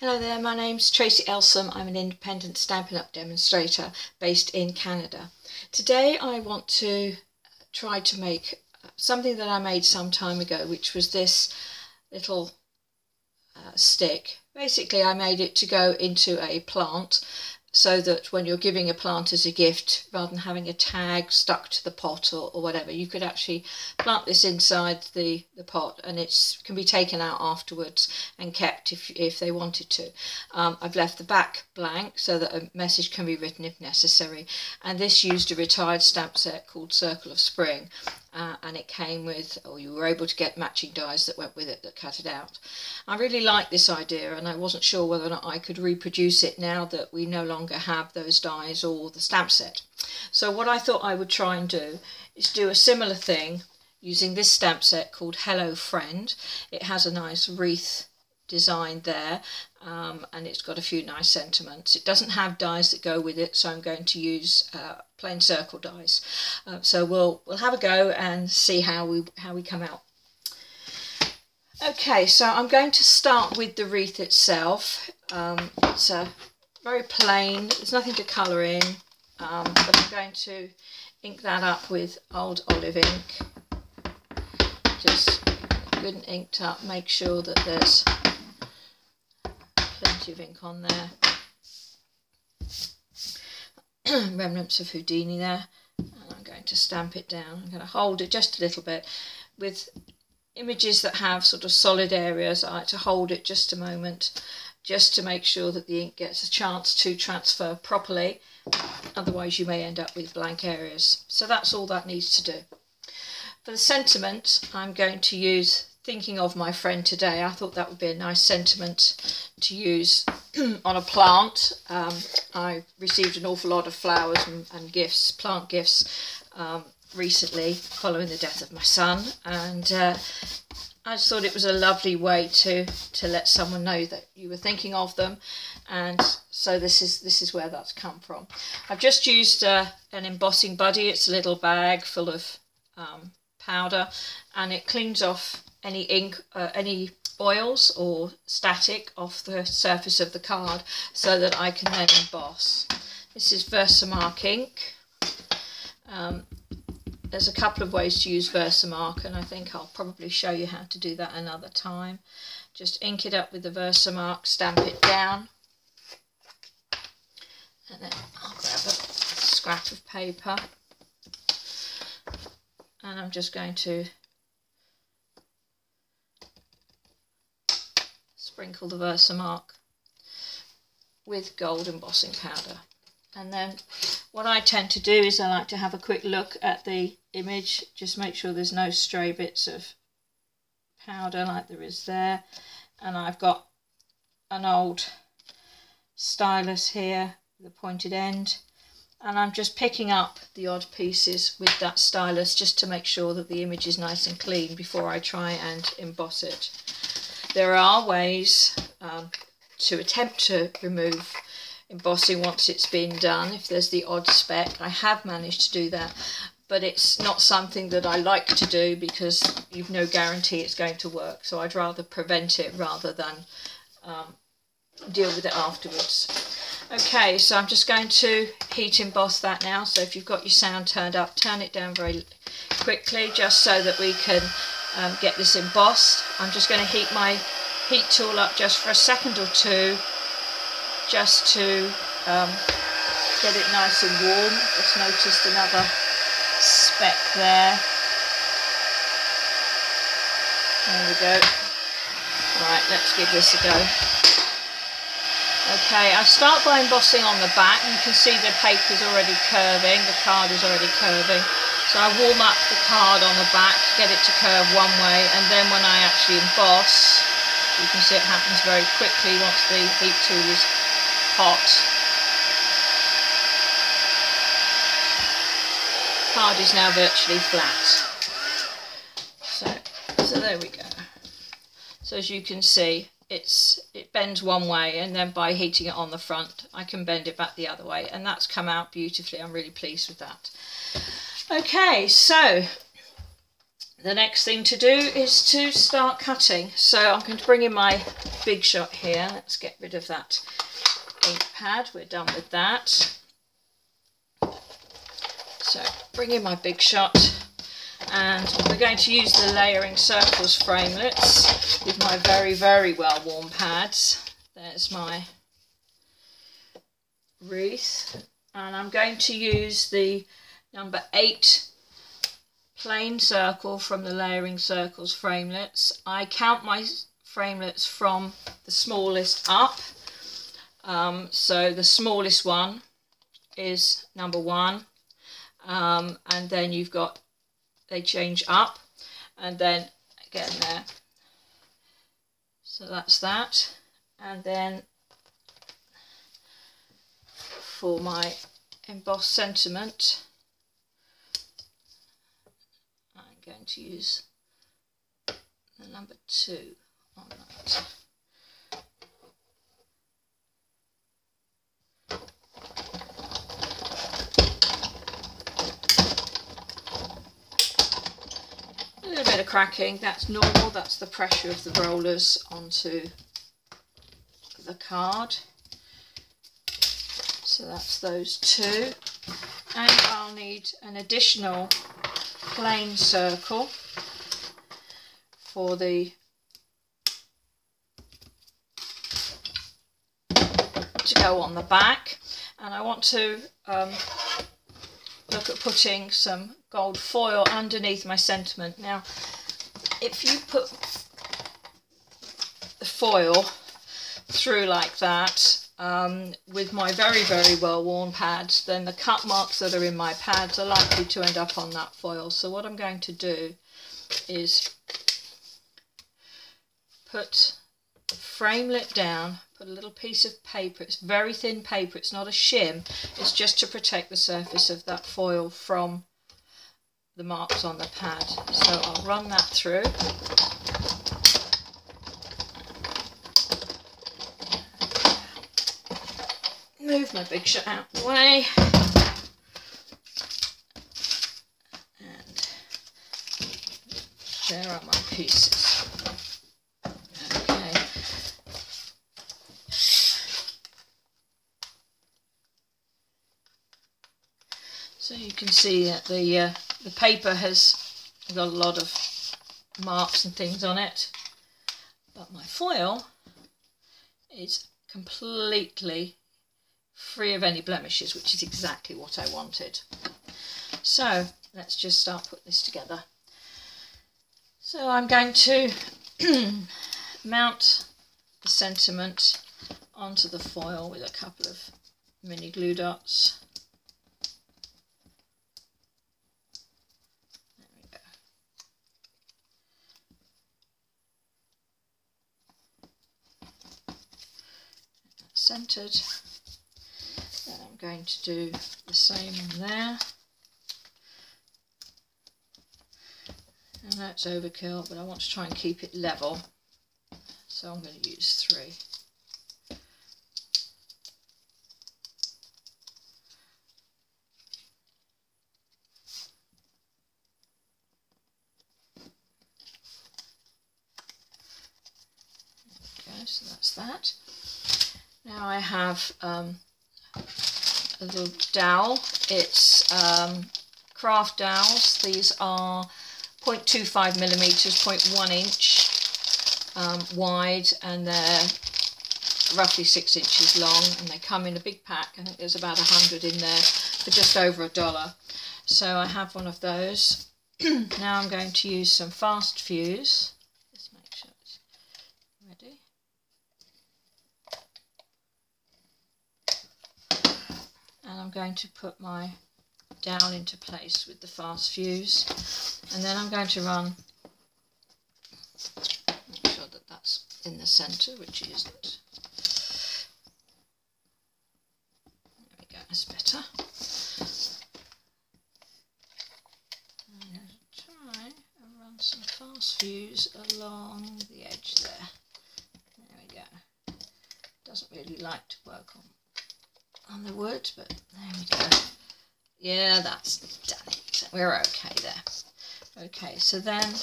Hello there, my name's Tracy Elsom. I'm an independent Stampin' Up! Demonstrator based in Canada. Today I want to try to make something that I made some time ago, which was this little stick. Basically I made it to go into a plant so that when you're giving a plant as a gift, rather than having a tag stuck to the pot or whatever, you could actually plant this inside the pot, and it can be taken out afterwards and kept if they wanted to. I've left the back blank so that a message can be written if necessary, and this used a retired stamp set called Circle of Spring, and it came with, or you were able to get matching dies that went with it that cut it out. I really liked this idea, and I wasn't sure whether or not I could reproduce it now that we no longer have those dies or the stamp set. So what I thought I would try and do is do a similar thing using this stamp set called Hello Friend. It has a nice wreath design there, and it's got a few nice sentiments. It doesn't have dies that go with it, so I'm going to use plain circle dies. So we'll have a go and see how we come out. Okay, so I'm going to start with the wreath itself. It's very plain, there's nothing to colour in, but I'm going to ink that up with old olive ink. Just good and inked up, make sure that there's plenty of ink on there. Remnants of Houdini there. And I'm going to stamp it down. I'm going to hold it just a little bit. With images that have sort of solid areas, I like to hold it just a moment, just to make sure that the ink gets a chance to transfer properly. Otherwise you may end up with blank areas. So that's all that needs to do. For the sentiment, I'm going to use Thinking of My Friend Today. I thought that would be a nice sentiment to use on a plant. I received an awful lot of flowers and gifts, plant gifts, recently following the death of my son, and I just thought it was a lovely way to let someone know that you were thinking of them, and so this is where that's come from. I've just used an embossing buddy. It's a little bag full of powder, and it cleans off any ink, any oils or static off the surface of the card so that I can then emboss. This is Versamark ink. There's a couple of ways to use Versamark, and I think I'll probably show you how to do that another time. Just ink it up with the Versamark, stamp it down, and then I'll grab a scrap of paper, and I'm just going to sprinkle the Versamark with gold embossing powder. And then what I tend to do is I like to have a quick look at the image, just make sure there's no stray bits of powder like there is there. And I've got an old stylus here with a pointed end, and I'm just picking up the odd pieces with that stylus just to make sure that the image is nice and clean before I try and emboss it. There are ways to attempt to remove embossing once it's been done. If there's the odd speck, I have managed to do that, but it's not something that I like to do because you've no guarantee it's going to work, so I'd rather prevent it rather than deal with it afterwards. Okay, so I'm just going to heat emboss that now. So if you've got your sound turned up, turn it down very quickly just so that we can get this embossed. I'm just going to heat my heat tool up just for a second or two, just to get it nice and warm. Just noticed another speck there. There we go. Right, let's give this a go. Okay, I start by embossing on the back. You can see the paper's already curving, the card is already curving. So I warm up the card on the back, get it to curve one way, and then when I actually emboss, you can see it happens very quickly once the heat tool is hot. The card is now virtually flat. So there we go. So as you can see, it bends one way, and then by heating it on the front I can bend it back the other way, and that's come out beautifully. I'm really pleased with that. Okay, so the next thing to do is to start cutting. So I'm going to bring in my Big Shot here. Let's get rid of that ink pad. We're done with that. So bring in my Big Shot, and we're going to use the Layering Circles framelits with my very, very well worn pads. There's my wreath, and I'm going to use the number 8 plain circle from the Layering Circles framelits. I count my framelits from the smallest up, so the smallest one is number 1, and then you've got, they change up, and then again there, so that's that. And then for my embossed sentiment, I'm going to use the number 2 on that. A little bit of cracking, that's normal, that's the pressure of the rollers onto the card. So that's those 2, and I'll need an additional plain circle for the to go on the back, and I want to look at putting some gold foil underneath my sentiment. Now, if you put the foil through like that with my very, very well worn pads, then the cut marks that are in my pads are likely to end up on that foil. So what I'm going to do is put the framelit down, put a little piece of paper, it's very thin paper, it's not a shim, it's just to protect the surface of that foil from the marks on the pad. So I'll run that through. Move my Big Shot out of the way, and there are my pieces. Okay. So you can see that the paper has got a lot of marks and things on it, but my foil is completely free of any blemishes, which is exactly what I wanted. So let's just start putting this together. So I'm going to mount the sentiment onto the foil with a couple of mini glue dots. There we go. That's centered. Then I'm going to do the same on there. And that's overkill, but I want to try and keep it level. So I'm going to use 3. Okay, so that's that. Now I have a little dowel. It's craft dowels. These are 0.25 millimeters, 0.1 inch wide, and they're roughly 6 inches long, and they come in a big pack. I think there's about 100 in there for just over $1. So I have one of those. Now I'm going to use some fast fuse. Just make sure it's ready. And I'm going to put my dowel into place with the fast fuse, and then I'm going to run, make sure that that's in the centre, which it isn't. There we go, that's better. I'm going to try and run some fast fuse along the edge there. There we go. Doesn't really like to work on the wood, but there we go. Yeah, that's done it. We're okay there. Okay, so then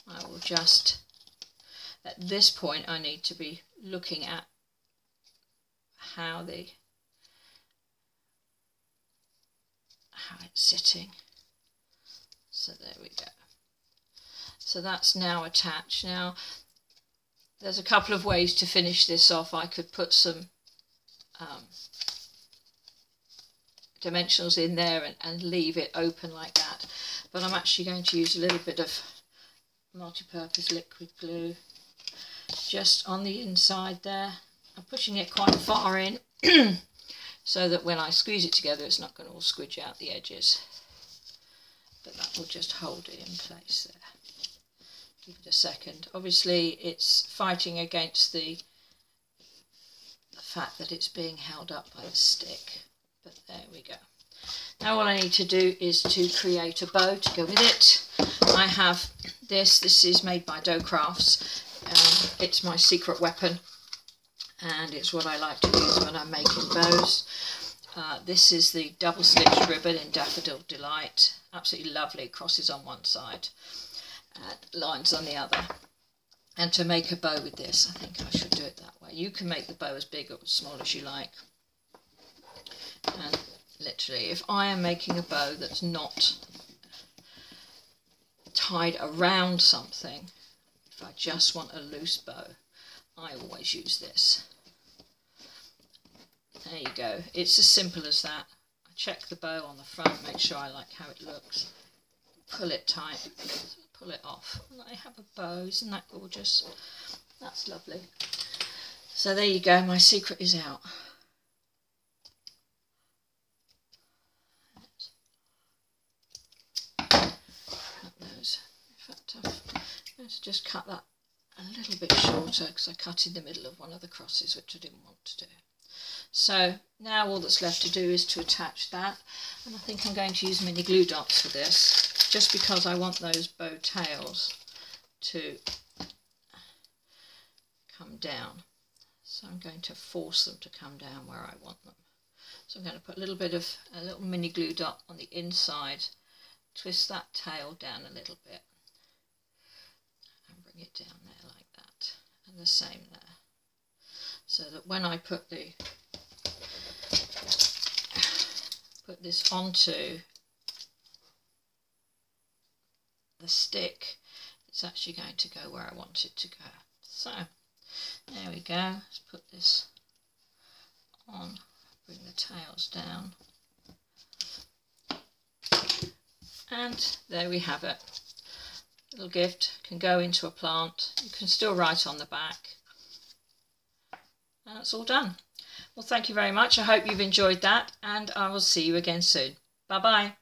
I will just, at this point I need to be looking at how it's sitting. So there we go. So that's now attached. Now there's a couple of ways to finish this off. I could put some dimensionals in there and leave it open like that, but I'm actually going to use a little bit of multi-purpose liquid glue just on the inside there. I'm pushing it quite far in so that when I squeeze it together it's not going to all squidge out the edges, but that will just hold it in place there. Give it a second. Obviously it's fighting against the fact that it's being held up by the stick, but there we go. Now all I need to do is to create a bow to go with it. I have this is made by Dough Crafts. It's my secret weapon and it's what I like to use when I'm making bows. This is the double stitched ribbon in Daffodil Delight. Absolutely lovely, crosses on one side, lines on the other. And to make a bow with this, I think I should do it that way. You can make the bow as big or as small as you like. And literally, if I am making a bow that's not tied around something, if I just want a loose bow, I always use this. There you go. It's as simple as that. I check the bow on the front, make sure I like how it looks. Pull it tight, pull it off. And I have a bow. Isn't that gorgeous? That's lovely. So there you go. My secret is out. I'm going to just cut that a little bit shorter because I cut in the middle of one of the crosses, which I didn't want to do. So now all that's left to do is to attach that, and I think I'm going to use mini glue dots for this, just because I want those bow tails to come down. So I'm going to force them to come down where I want them. So I'm going to put a little mini glue dot on the inside, twist that tail down a little bit, and bring it down there like that, and the same there, so that when I put this onto the stick, it's actually going to go where I want it to go. So there we go. Let's put this on, bring the tails down, and there we have it. Little gift, can go into a plant. You can still write on the back, and it's all done. Well, thank you very much. I hope you've enjoyed that, and I will see you again soon. Bye bye.